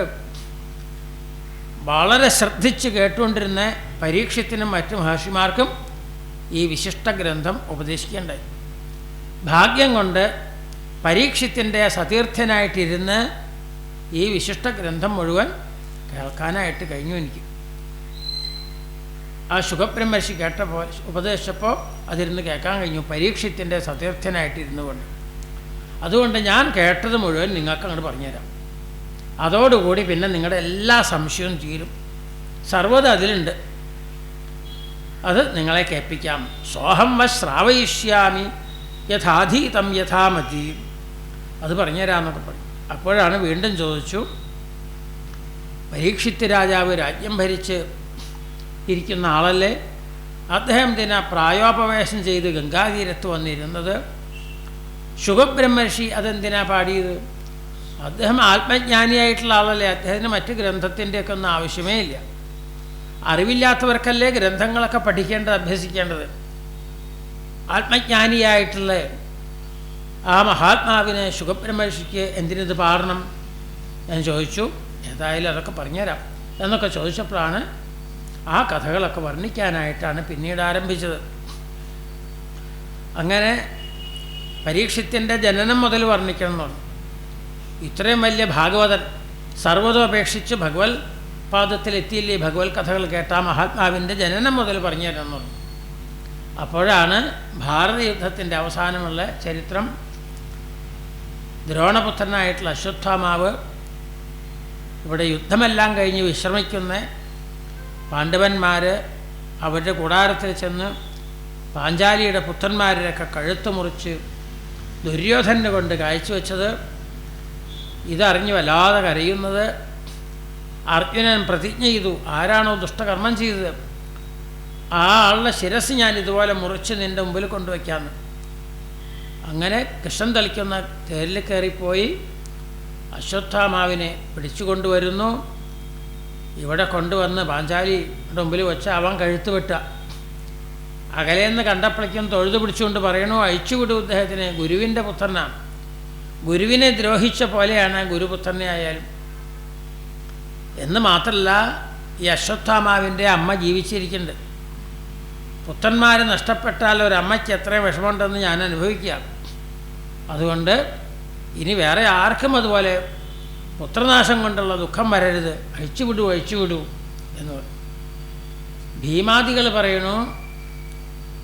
[SPEAKER 1] വളരെ ശ്രദ്ധിച്ച് കേട്ടുകൊണ്ടിരുന്ന പരീക്ഷത്തിനും മറ്റു മഹർഷിമാർക്കും ഈ വിശിഷ്ട ഗ്രന്ഥം ഉപദേശിക്കേണ്ടായി. ഭാഗ്യം കൊണ്ട് പരീക്ഷത്തിൻ്റെ സതീർത്ഥ്യനായിട്ടിരുന്ന് ഈ വിശിഷ്ട ഗ്രന്ഥം മുഴുവൻ കേൾക്കാനായിട്ട് കഴിഞ്ഞു എനിക്ക്. ആ ശുഗബ്രഹ്മർഷി കേട്ടപ്പോൾ ഉപദേശിച്ചപ്പോൾ അതിരുന്ന് കേൾക്കാൻ കഴിഞ്ഞു, പരീക്ഷത്തിൻ്റെ സതീർത്ഥ്യനായിട്ടിരുന്നു കൊണ്ട്. അതുകൊണ്ട് ഞാൻ കേട്ടത് മുഴുവൻ നിങ്ങൾക്ക് അങ്ങോട്ട് പറഞ്ഞുതരാം. അതോടുകൂടി പിന്നെ നിങ്ങളുടെ എല്ലാ സംശയവും തീരും. സർവ്വത് അതിലുണ്ട്, അത് നിങ്ങളെ കേൾപ്പിക്കാം. സോഹം വ ശ്രാവയിഷ്യാമി യഥാധീതം യഥാമതി, അത് പറഞ്ഞുതരാമെന്നൊക്കെ പറയും. അപ്പോഴാണ് വീണ്ടും ചോദിച്ചു, പരീക്ഷിത്ത് രാജാവ് രാജ്യം ഭരിച്ച് ഇരിക്കുന്ന ആളല്ലേ, അദ്ദേഹം ഇതിനെ പ്രായോപവേശം ചെയ്ത് ഗംഗാതീരത്ത് വന്നിരുന്നത്, ശുഗബ്രഹ്മർഷി അതെന്തിനാ പാടിയത്? അദ്ദേഹം ആത്മജ്ഞാനിയായിട്ടുള്ള ആളല്ലേ, അദ്ദേഹത്തിന് മറ്റ് ഗ്രന്ഥത്തിൻ്റെയൊക്കെ ഒന്നും ആവശ്യമേ ഇല്ല. അറിവില്ലാത്തവർക്കല്ലേ ഗ്രന്ഥങ്ങളൊക്കെ പഠിക്കേണ്ടത്, അഭ്യസിക്കേണ്ടത്. ആത്മജ്ഞാനിയായിട്ടുള്ള ആ മഹാത്മാവിനെ ശുഗബ്രഹ്മർഷിക്ക് എന്തിനിത് പാടണം എന്ന് ചോദിച്ചു. ഏതായാലും അതൊക്കെ പറഞ്ഞുതരാം എന്നൊക്കെ ചോദിച്ചപ്പോഴാണ് ആ കഥകളൊക്കെ വർണ്ണിക്കാനായിട്ടാണ് പിന്നീട് ആരംഭിച്ചത്. അങ്ങനെ പരീക്ഷത്തിൻ്റെ ജനനം മുതൽ വർണ്ണിക്കണം എന്ന് പറഞ്ഞു. ഇത്രയും വലിയ ഭാഗവതൻ സർവ്വതും അപേക്ഷിച്ച് ഭഗവത് പാദത്തിലെത്തിയില്ലേ, ഭഗവത് കഥകൾ കേട്ട മഹാത്മാവിൻ്റെ ജനനം മുതൽ പറഞ്ഞു തരണം എന്ന് പറഞ്ഞു. അപ്പോഴാണ് ഭാരത യുദ്ധത്തിൻ്റെ അവസാനമുള്ള ചരിത്രം. ദ്രോണപുത്രനായിട്ടുള്ള അശ്വത്ഥാമാവ് ഇവിടെ യുദ്ധമെല്ലാം കഴിഞ്ഞ് വിശ്രമിക്കുന്ന പാണ്ഡവന്മാർ അവരുടെ കൂടാരത്തിൽ ചെന്ന് പാഞ്ചാലിയുടെ പുത്രന്മാരുടെയൊക്കെ കഴുത്ത് മുറിച്ച് ദുര്യോധനെ കൊണ്ട് കാഴ്ചവെച്ചത്. ഇതറിഞ്ഞ് വല്ലാതെ കരയുന്നത് അർജുനൻ പ്രതിജ്ഞ ചെയ്തു, ആരാണോ ദുഷ്ടകർമ്മം ചെയ്തത് ആ ആളുടെ ശിരസ് ഞാൻ ഇതുപോലെ മുറിച്ച് നിൻ്റെ മുമ്പിൽ കൊണ്ടുവയ്ക്കാമെന്ന്. അങ്ങനെ കൃഷ്ണൻ തളിക്കുന്ന തേരിൽ കയറിപ്പോയി അശ്വത്ഥാമാവിനെ പിടിച്ചു കൊണ്ടുവരുന്നു. ഇവിടെ കൊണ്ടുവന്ന് പാഞ്ചാലിയുടെ മുമ്പിൽ വെച്ച് അവൻ കഴുത്ത് വെട്ടുക. അകലെന്ന് കണ്ടപ്പോഴേക്കും തൊഴുതു പിടിച്ചുകൊണ്ട് പറയണു, അഴിച്ചുവിടൂ അദ്ദേഹത്തിന്, ഗുരുവിൻ്റെ പുത്രനാണ്. ഗുരുവിനെ ദ്രോഹിച്ച പോലെയാണ് ഗുരുപുത്രനെ ആയാലും. എന്ന് മാത്രമല്ല, ഈ അശ്വത്ഥാമാവിൻ്റെ അമ്മ ജീവിച്ചിരിക്കുന്നുണ്ട്. പുത്രന്മാർ നഷ്ടപ്പെട്ടാൽ ഒരമ്മയ്ക്ക് എത്രയും വിഷമമുണ്ടെന്ന് ഞാൻ അനുഭവിക്കുക. അതുകൊണ്ട് ഇനി വേറെ ആർക്കും അതുപോലെ പുത്രനാശം കൊണ്ടുള്ള ദുഃഖം വരരുത്, അഴിച്ചുവിടൂ അഴിച്ചുവിടൂ എന്ന് പറയും. ഭീമാദികൾ പറയണു,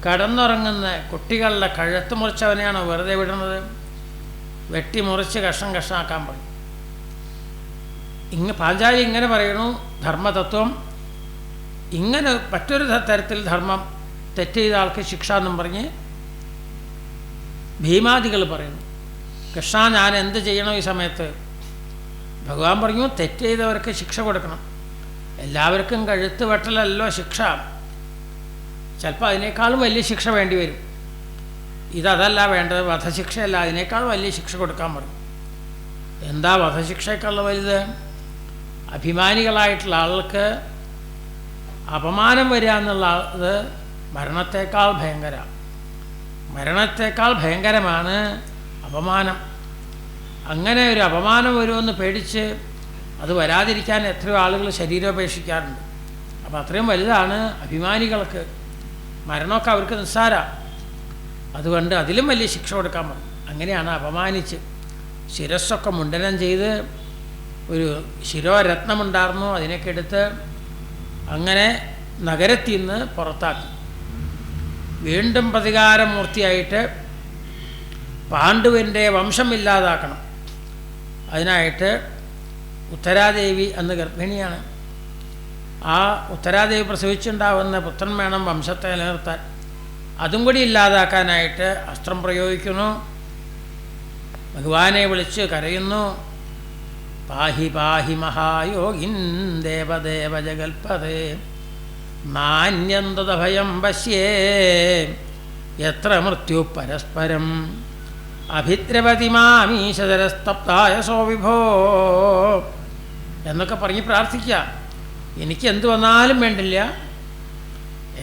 [SPEAKER 1] കടന്നുറങ്ങുന്ന കുട്ടികളുടെ കഴുത്ത് മുറിച്ചവനെയാണോ വെറുതെ വിടുന്നത്, വെട്ടി മുറിച്ച് കഷ്ണം കഷ്ണമാക്കാൻ പറയും. പാഞ്ചാലി ഇങ്ങനെ പറയണു, ധർമ്മതത്വം ഇങ്ങനെ മറ്റൊരു തരത്തിൽ ധർമ്മം തെറ്റ് ചെയ്ത ആൾക്ക് ശിക്ഷ എന്നും പറഞ്ഞ് ഭീമാദികൾ പറയുന്നു. കൃഷ്ണ ഞാൻ എന്ത് ചെയ്യണം ഈ സമയത്ത്? ഭഗവാൻ പറഞ്ഞു, തെറ്റ് ചെയ്തവർക്ക് ശിക്ഷ കൊടുക്കണം. എല്ലാവർക്കും കഴുത്ത് വെട്ടലല്ലോ ശിക്ഷ, ചിലപ്പോൾ അതിനേക്കാളും വലിയ ശിക്ഷ വേണ്ടി വരും. ഇതല്ല വേണ്ടത്, വധശിക്ഷയല്ല, അതിനേക്കാൾ വലിയ ശിക്ഷ കൊടുക്കാൻ പറയും. എന്താ വധശിക്ഷയ്ക്കുള്ള വലുത്? അഭിമാനികളായിട്ടുള്ള ആൾക്ക് അപമാനം വരിക എന്നുള്ളത് മരണത്തേക്കാൾ ഭയങ്കരമാണ്. മരണത്തേക്കാൾ ഭയങ്കരമാണ് അപമാനം. അങ്ങനെ ഒരു അപമാനം വരുമെന്ന് പേടിച്ച് അത് വരാതിരിക്കാൻ എത്രയോ ആളുകൾ ശരീരോപേക്ഷിക്കാറുണ്ട്. അപ്പോൾ അത്രയും വലുതാണ് അഭിമാനികൾക്ക്. മരണമൊക്കെ അവർക്ക് നിസ്സാരമാണ്. അതുകൊണ്ട് അതിലും വലിയ ശിക്ഷ കൊടുക്കാൻ പറ്റും. അങ്ങനെയാണ് അപമാനിച്ച് ശിരസ്സൊക്കെ മുണ്ടനം ചെയ്ത് ഒരു ശിരോരത്നമുണ്ടായിരുന്നു, അതിനൊക്കെ എടുത്ത് അങ്ങനെ നഗരത്തിൽ നിന്ന് പുറത്താക്കി. വീണ്ടും പ്രതികാരമൂർത്തിയായിട്ട് പാണ്ഡുവിൻ്റെ വംശം ഇല്ലാതാക്കണം, അതിനായിട്ട് ഉത്തരാദേവി അന്ന് ഗർഭിണിയാണ്. ആ ഉത്തരാദേവി പ്രസവിച്ചുണ്ടാവുന്ന പുത്രൻ വേണം വംശത്തെ നിലനിർത്താൻ. അതും കൂടി ഇല്ലാതാക്കാനായിട്ട് അസ്ത്രം പ്രയോഗിക്കുന്നു. ഭഗവാനെ വിളിച്ച് കരയുന്നു. പാഹി പാഹി മഹായോഗിൻ ദേവദേവ ജഗൽപദേ നാന്യന്തഭയം പശ്യേ എത്ര മൃത്യു പരസ്പരം അഭിദ്രവതി മാമീശരസ്തപ്തായ സോ വിഭോ എന്നൊക്കെ പറഞ്ഞ് പ്രാർത്ഥിക്കുക. എനിക്ക് എന്തു വന്നാലും വേണ്ടില്ല,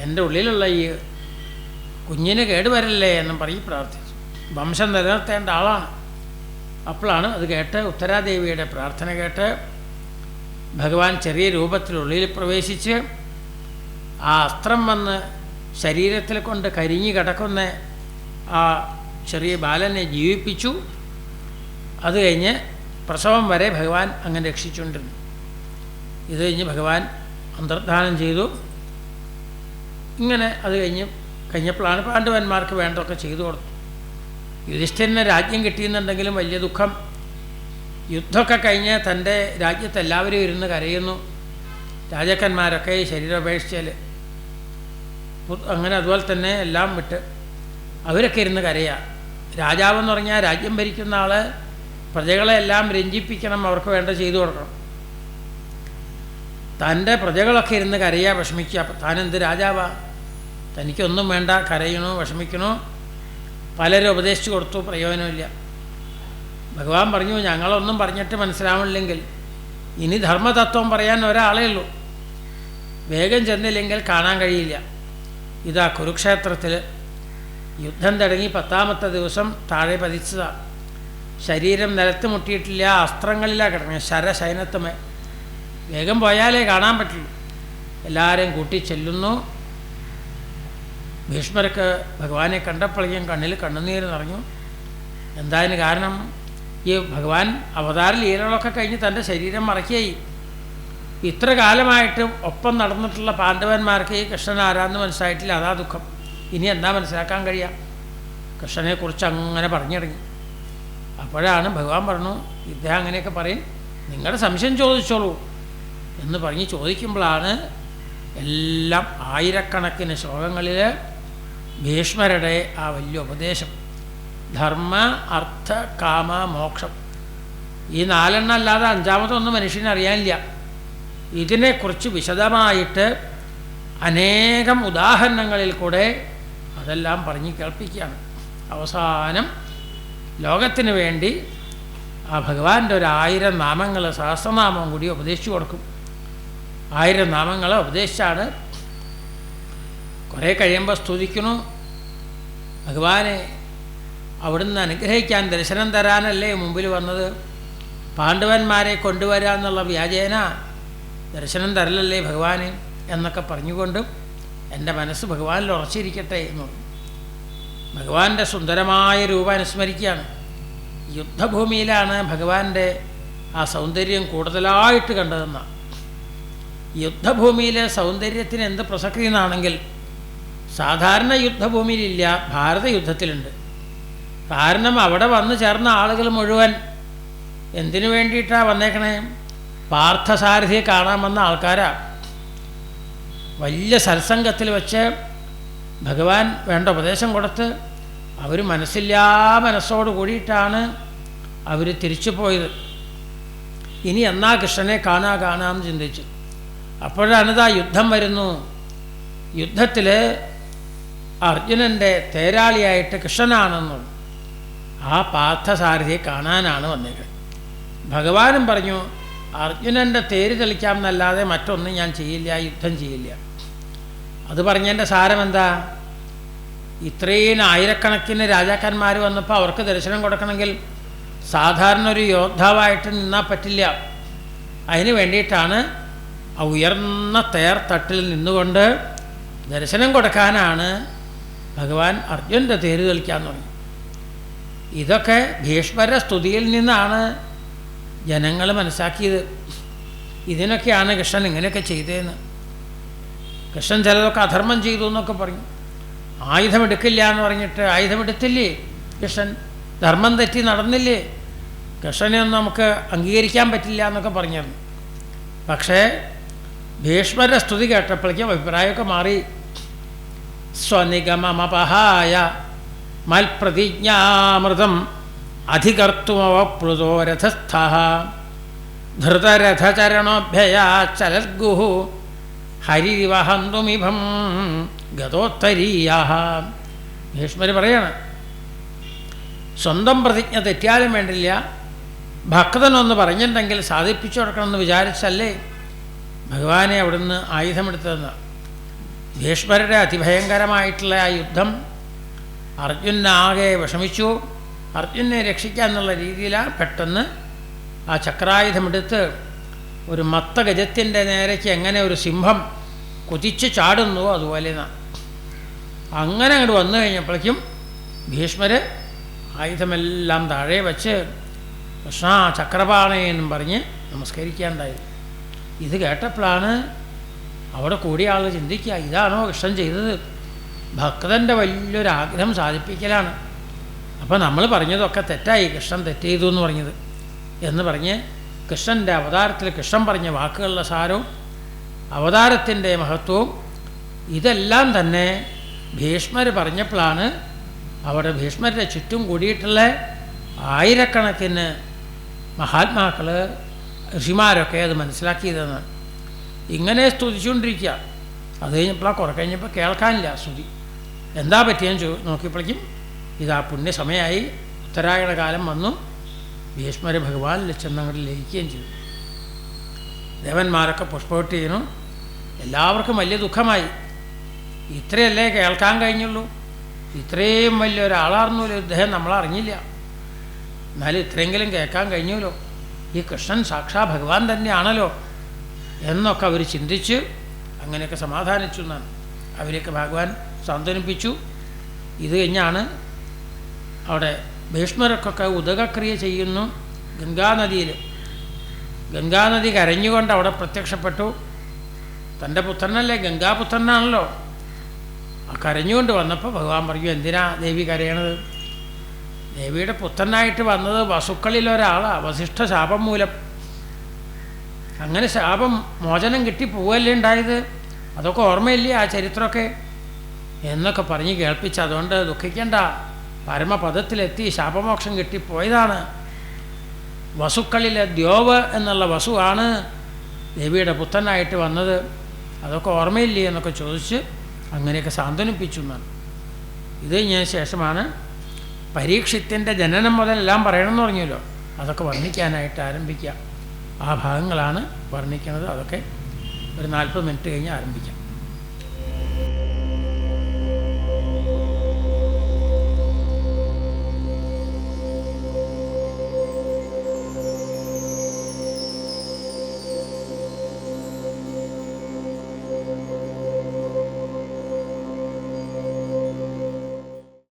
[SPEAKER 1] എൻ്റെ ഉള്ളിലുള്ള ഈ കുഞ്ഞിന് കേടുവരല്ലേ എന്നും പറഞ്ഞ് പ്രാർത്ഥിച്ചു. വംശം നിലനിർത്തേണ്ട ആളാണ്. അപ്പോഴാണ് അത് കേട്ട് ഉത്തരാദേവിയുടെ പ്രാർത്ഥന കേട്ട് ഭഗവാൻ ചെറിയ രൂപത്തിലുള്ളിൽ പ്രവേശിച്ച് ആ അസ്ത്രം വന്ന് ശരീരത്തിൽ കൊണ്ട് കരിഞ്ഞു കിടക്കുന്ന ആ ചെറിയ ബാലനെ ജീവിപ്പിച്ചു. അത് കഴിഞ്ഞ് പ്രസവം വരെ ഭഗവാൻ അങ്ങനെ രക്ഷിച്ചുകൊണ്ടിരുന്നു. ഇത് കഴിഞ്ഞ് ഭഗവാൻ അന്തർധാനം ചെയ്തു. ഇങ്ങനെ അത് കഴിഞ്ഞപ്പോഴാണ് പാണ്ഡവന്മാർക്ക് വേണ്ടതൊക്കെ ചെയ്തു കൊടുത്തു. യുധിഷ്ഠിരന് രാജ്യം കിട്ടിയെന്നുണ്ടെങ്കിലും വലിയ ദുഃഖം. യുദ്ധമൊക്കെ കഴിഞ്ഞ് തൻ്റെ രാജ്യത്ത് എല്ലാവരും ഇരുന്ന് കരയുന്നു. രാജാക്കന്മാരൊക്കെ ഈ ശരീരോപേക്ഷിച്ചാൽ അങ്ങനെ അതുപോലെ തന്നെ എല്ലാം വിട്ട് അവരൊക്കെ ഇരുന്ന് കരയുക. രാജാവെന്ന് പറഞ്ഞാൽ രാജ്യം ഭരിക്കുന്ന ആൾ പ്രജകളെ എല്ലാം രഞ്ജിപ്പിക്കണം, അവർക്ക് വേണ്ട ചെയ്തു കൊടുക്കണം. തൻ്റെ പ്രജകളൊക്കെ ഇരുന്ന് കരയുക, വിഷമിക്കുക. താനെന്ത് രാജാവാ, തനിക്കൊന്നും വേണ്ട, കരയണോ വിഷമിക്കണോ. പലരും ഉപദേശിച്ചു കൊടുത്തു, പ്രയോജനമില്ല. ഭഗവാൻ പറഞ്ഞു, ഞങ്ങളൊന്നും പറഞ്ഞിട്ട് മനസ്സിലാവില്ലെങ്കിൽ ഇനി ധർമ്മതത്വം പറയാൻ ഒരാളേ ഉള്ളൂ, വേഗം ചെന്നില്ലെങ്കിൽ കാണാൻ കഴിയില്ല. ഇതാ കുരുക്ഷേത്രത്തിൽ യുദ്ധം തുടങ്ങി 10ാമത്തെ ദിവസം താഴെ പതിച്ചതാണ്. ശരീരം നിലത്ത് മുട്ടിയിട്ടില്ല, അസ്ത്രങ്ങളിലാണ് കിടക്കുന്നത്, ശരശൈനത്തുമേ. വേഗം പോയാലേ കാണാൻ പറ്റുള്ളൂ. എല്ലാവരെയും കൂട്ടി ചെല്ലുന്നു. ഭീഷ്മർക്ക് ഭഗവാനെ കണ്ടപ്പോഴേക്കും കണ്ണിൽ കണ്ണുനീര് നിറഞ്ഞു. എന്താതിന് കാരണം? ഈ ഭഗവാൻ അവതാര ലീലകളൊക്കെ കഴിഞ്ഞ് തൻ്റെ ശരീരം മറക്കുകയായി. ഇത്ര കാലമായിട്ട് ഒപ്പം നടന്നിട്ടുള്ള പാണ്ഡവന്മാർക്ക് ഈ കൃഷ്ണൻ ആരാന്ന് മനസ്സിലായിട്ടില്ല. അതാ ദുഃഖം. ഇനി എന്താ മനസ്സിലാക്കാൻ കഴിയുക? കൃഷ്ണനെക്കുറിച്ച് അങ്ങനെ പറഞ്ഞു തുടങ്ങി. അപ്പോഴാണ് ഭഗവാൻ പറഞ്ഞു, ഇദ്ദേഹം അങ്ങനെയൊക്കെ പറയും, നിങ്ങളുടെ സംശയം ചോദിച്ചോളൂ എന്ന് പറഞ്ഞ് ചോദിക്കുമ്പോഴാണ് എല്ലാം ആയിരക്കണക്കിന് ശ്ലോകങ്ങളിൽ ഭീഷ്മരുടെ ആ വലിയ ഉപദേശം. ധർമ്മ അർത്ഥ കാമ മോക്ഷം, ഈ 4 അല്ലാതെ 5ാമതൊന്നും മനുഷ്യന് അറിയാനില്ല. ഇതിനെക്കുറിച്ച് വിശദമായിട്ട് അനേകം ഉദാഹരണങ്ങളിൽ കൂടെ അതെല്ലാം പറഞ്ഞ് കേൾപ്പിക്കുകയാണ്. അവസാനം ലോകത്തിന് വേണ്ടി ആ ഭഗവാന്റെ ഒരു 1000 നാമങ്ങൾ, സഹസ്രനാമം കൂടി ഉപദേശിച്ചു കൊടുക്കും. 1000 നാമങ്ങൾ ഉപദേശിച്ചാണ്. കുറേ കഴിയുമ്പോൾ സ്തുതിക്കുന്നു. ഭഗവാനെ അവിടുന്ന് അനുഗ്രഹിക്കാൻ, ദർശനം തരാനല്ലേ മുമ്പിൽ വന്നത്, പാണ്ഡവന്മാരെ കൊണ്ടുവരാമെന്നുള്ള വ്യാജേന ദർശനം തരലല്ലേ ഭഗവാനെ എന്നൊക്കെ പറഞ്ഞുകൊണ്ടും എൻ്റെ മനസ്സ് ഭഗവാനിൽ ഉറച്ചിരിക്കട്ടെ എന്ന് പറഞ്ഞു. ഭഗവാന്റെ സുന്ദരമായ രൂപം അനുസ്മരിക്കുകയാണ്. യുദ്ധഭൂമിയിലാണ് ഭഗവാന്റെ ആ സൗന്ദര്യം കൂടുതലായിട്ട് കണ്ടതെന്നാണ്. യുദ്ധഭൂമിയിലെ സൗന്ദര്യത്തിന് എന്ത് പ്രസക്തി എന്നാണെങ്കിൽ സാധാരണ യുദ്ധഭൂമിയിലില്ല, ഭാരത യുദ്ധത്തിലുണ്ട്. കാരണം അവിടെ വന്നു ചേർന്ന ആളുകൾ മുഴുവൻ എന്തിനു വേണ്ടിയിട്ടാണ് വന്നേക്കണേ? പാർത്ഥസാരഥിയെ കാണാൻ വന്ന ആൾക്കാരാണ്. വലിയ സത്സംഗത്തിൽ വെച്ച് ഭഗവാൻ വേണ്ട ഉപദേശം കൊടുത്ത് അവർ മനസ്സോട് കൂടിയിട്ടാണ് അവർ തിരിച്ചു പോയത്. ഇനി എന്നാ കൃഷ്ണനെ കാണാമെന്ന് ചിന്തിച്ചു. അപ്പോഴാണിതാ യുദ്ധം വരുന്നു. യുദ്ധത്തിൽ അർജുനൻ്റെ തേരാളിയായിട്ട് കൃഷ്ണനാണെന്നുള്ളു. ആ പാർത്ഥസാരഥിയെ കാണാനാണ് വന്നേക്കുന്നത്. ഭഗവാനും പറഞ്ഞു, അർജുനൻ്റെ തേര് തെളിക്കാമെന്നല്ലാതെ മറ്റൊന്നും ഞാൻ ചെയ്യില്ല, യുദ്ധം ചെയ്യില്ല. അത് പറഞ്ഞതിൻ്റെ സാരം എന്താ? ഇത്രയും ആയിരക്കണക്കിന് രാജാക്കന്മാർ വന്നപ്പോൾ അവർക്ക് ദർശനം കൊടുക്കണമെങ്കിൽ സാധാരണ ഒരു യോദ്ധാവായിട്ട് നിന്നാൽ പറ്റില്ല. അതിന് വേണ്ടിയിട്ടാണ് ആ ഉയർന്ന തേർത്തട്ടിൽ നിന്നുകൊണ്ട് ദർശനം കൊടുക്കാനാണ് ഭഗവാൻ അർജുനൻ്റെ തേര് തെളിക്കാൻ തുടങ്ങി. ഇതൊക്കെ ഭീഷ്മരുടെ സ്തുതിയിൽ നിന്നാണ് ജനങ്ങൾ മനസ്സാക്കിയത്. ഇതിനൊക്കെയാണ് കൃഷ്ണൻ ഇങ്ങനെയൊക്കെ ചെയ്തതെന്ന്. കൃഷ്ണൻ ചിലതൊക്കെ അധർമ്മം ചെയ്തു എന്നൊക്കെ പറഞ്ഞു. ആയുധമെടുക്കില്ല എന്ന് പറഞ്ഞിട്ട് ആയുധമെടുത്തില്ലേ കൃഷ്ണൻ? ധർമ്മം തെറ്റി നടന്നില്ലേ? കൃഷ്ണനെ ഒന്നും നമുക്ക് അംഗീകരിക്കാൻ പറ്റില്ല എന്നൊക്കെ പറഞ്ഞിരുന്നു. പക്ഷേ ഭീഷ്മരുടെ സ്തുതി കേട്ടപ്പോഴേക്കും അഭിപ്രായമൊക്കെ മാറി. സ്വനിഗമമപഹായ മൽപ്രതിജ്ഞാമൃതം അധികർത്തുമവപ്ലുതോ രഥസ്ഥ ധൃതരഥചരണോഭ്യയാചലദ്ഗുഃ ഹരിരിവ ഹന്തുമിഭം ഗതോത്തരീയാഃ. ഭീഷ്മർ പറയാണ്, സ്വന്തം പ്രതിജ്ഞ തെറ്റിയാലും വേണ്ടില്ല, ഭക്തനൊന്ന് പറഞ്ഞിട്ടുണ്ടെങ്കിൽ സാധിപ്പിച്ചു കൊടുക്കണമെന്ന് വിചാരിച്ചല്ലേ ഭഗവാനെ അവിടുന്ന് ആയുധമെടുത്തതെന്ന്. ഭീഷ്മരുടെ അതിഭയങ്കരമായിട്ടുള്ള ആ യുദ്ധം അർജുനാകെ വിഷമിച്ചു. അർജുനെ രക്ഷിക്കുക എന്നുള്ള രീതിയിലാണ് പെട്ടെന്ന് ആ ചക്രായുധമെടുത്ത് ഒരു മത്തഗജത്തിൻ്റെ നേരേക്ക് എങ്ങനെ ഒരു സിംഹം കുതിച്ച് ചാടുന്നുവോ അതുപോലെ അങ്ങനെ അങ്ങോട്ട് വന്നു കഴിഞ്ഞപ്പോഴേക്കും ഭീഷ്മർ ആയുധമെല്ലാം താഴെ വച്ച് കൃഷ്ണ ചക്രപാണയെന്നും പറഞ്ഞ് നമസ്കരിക്കാണ്ടായി. ഇത് കേട്ടപ്പോഴാണ് അവിടെ കൂടിയ ആൾ ചിന്തിക്കുക, ഇതാണോ കൃഷ്ണൻ ചെയ്തത്? ഭക്തൻ്റെ വലിയൊരാഗ്രഹം സാധിപ്പിക്കലാണ്. അപ്പോൾ നമ്മൾ പറഞ്ഞതൊക്കെ തെറ്റായി, കൃഷ്ണൻ തെറ്റ് ചെയ്തു എന്ന് പറഞ്ഞത് എന്ന് പറഞ്ഞ് കൃഷ്ണൻ്റെ അവതാരത്തിൽ കൃഷ്ണൻ പറഞ്ഞ വാക്കുകളുടെ സാരവും അവതാരത്തിൻ്റെ മഹത്വവും ഇതെല്ലാം തന്നെ ഭീഷ്മർ പറഞ്ഞപ്പോഴാണ് അവിടെ ഭീഷ്മരുടെ ചുറ്റും കൂടിയിട്ടുള്ള ആയിരക്കണക്കിന് മഹാത്മാക്കൾ ഋഷിമാരൊക്കെ അത് മനസ്സിലാക്കിയതെന്ന്. ഇങ്ങനെ സ്തുതിച്ചുകൊണ്ടിരിക്കുക. അത് കഴിഞ്ഞപ്പോഴാണ് കുറെ കഴിഞ്ഞപ്പോൾ കേൾക്കാനില്ല സ്തുതി. എന്താ പറ്റിയെന്ന് നോക്കിയപ്പോഴേക്കും ഇതാ പുണ്യസമയമായി, ഉത്തരായണ കാലം വന്നു. ഭീഷ്മർ ഭഗവാനിൽ ചെന്നങ്ങോട്ട് ലയിക്കുകയും ചെയ്തു. ദേവന്മാരൊക്കെ പുഷ്പവൃഷ്ടി ചെയ്യുന്നു. എല്ലാവർക്കും വലിയ ദുഃഖമായി. ഇത്രയല്ലേ കേൾക്കാൻ കഴിഞ്ഞുള്ളൂ, ഇത്രയും വലിയൊരാളാർന്നല്ലോ ഇദ്ദേഹം, നമ്മളറിഞ്ഞില്ല, എന്നാലും ഇത്രയെങ്കിലും കേൾക്കാൻ കഴിഞ്ഞല്ലോ, ഈ കൃഷ്ണൻ സാക്ഷാ ഭഗവാൻ തന്നെയാണല്ലോ എന്നൊക്കെ അവർ ചിന്തിച്ച് അങ്ങനെയൊക്കെ സമാധാനിച്ചു എന്നാണ്. അവരെയൊക്കെ ഭഗവാൻ സാന്ത്വനിപ്പിച്ചു. ഇത് കഴിഞ്ഞാണ് അവിടെ ഭീഷ്മർക്കൊക്കെ ഉദകക്രിയ ചെയ്യുന്നു ഗംഗാനദിയിൽ. ഗംഗാനദി കരഞ്ഞുകൊണ്ട് അവിടെ പ്രത്യക്ഷപ്പെട്ടു. തൻ്റെ പുത്രനല്ലേ, ഗംഗാപുത്രനാണല്ലോ. ആ കരഞ്ഞുകൊണ്ട് വന്നപ്പോൾ ഭഗവാൻ പറഞ്ഞു, എന്തിനാ ദേവി കരയണത്? ദേവിയുടെ പുത്രനായിട്ട് വന്നത് വസുക്കളിലൊരാളാണ്, വസിഷ്ഠ ശാപം മൂലം. അങ്ങനെ ശാപം മോചനം കിട്ടി പോവല്ലേ ഉണ്ടായത്, അതൊക്കെ ഓർമ്മയില്ലേ ആ ചരിത്രമൊക്കെ എന്നൊക്കെ പറഞ്ഞ് കേൾപ്പിച്ച്, അതുകൊണ്ട് ദുഃഖിക്കേണ്ട, പരമപദത്തിലെത്തി ശാപമോക്ഷം കിട്ടിപ്പോയതാണ്. വസുക്കളിലെ ദ്യോവ് എന്നുള്ള വസുവാണ് ദേവിയുടെ പുത്രനായിട്ട് വന്നത്, അതൊക്കെ ഓർമ്മയില്ലേ എന്നൊക്കെ ചോദിച്ച് അങ്ങനെയൊക്കെ സാന്ത്വനിപ്പിച്ചു എന്നാണ്. ഇത് കഴിഞ്ഞ ശേഷമാണ് പരീക്ഷിത്തിൻ്റെ ജനനം മുതലെല്ലാം പറയണമെന്ന് പറഞ്ഞല്ലോ, അതൊക്കെ വർണ്ണിക്കാനായിട്ട് ആരംഭിക്കുക. ആ ഭാഗങ്ങളാണ് വർണ്ണിക്കുന്നത്. അതൊക്കെ ഒരു 40 മിനിറ്റ് കഴിഞ്ഞ് ആരംഭിക്കാം.